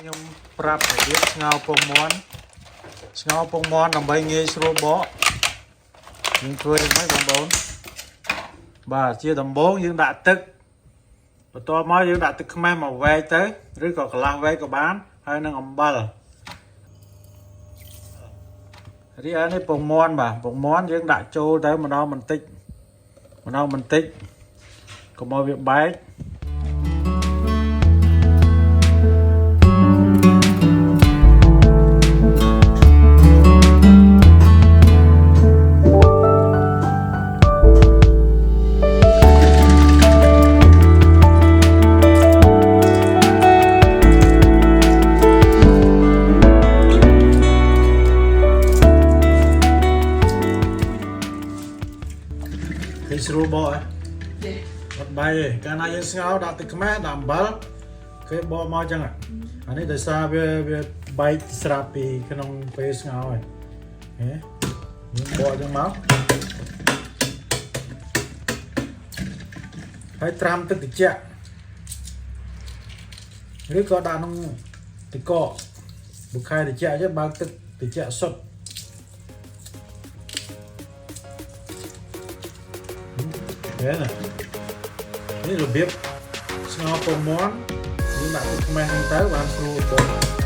ខ្ញុំប្រាប់របៀបស្ងោរពងមាន់ដើម្បីងាយស្រួលបកយើងធ្វើយ៉ាងម៉េចបងប្អូនបាទជាដំបូងយើងដាក់ទឹកបន្ទាប់មកយើងដាក់ទឹកខ្មេះមកវែកទៅឬក៏កន្លះវែកក៏បានហើយនឹងអំបិលរីឯនេះពងមាន់បាទពងមាន់យើងដាក់ចូលទៅម្ដងបន្តិចកុំឲ្យវាបែកស្រួលបកអត់បាយទេកាលណាយើងស្ងោរដាក់ទឹកខ្មេះដាក់អំបិលគេបកមកចឹងអានេះដោយសារវាបែកស្រាប់ពីក្នុងពេលស្ងោរហើយយើងបកចឹងមកហើយត្រាំទឹកត្រជាក់ឬក៏ដាក់ក្នុងទឹកកកបុកខែត្រជាក់ចឹងបើកទឹកត្រជាក់សុទ្ធនេះរបៀបស្ងោរពងមាន់យើងដាក់ទឹកខ្មេះហ្នឹងទៅបានស្រួលបង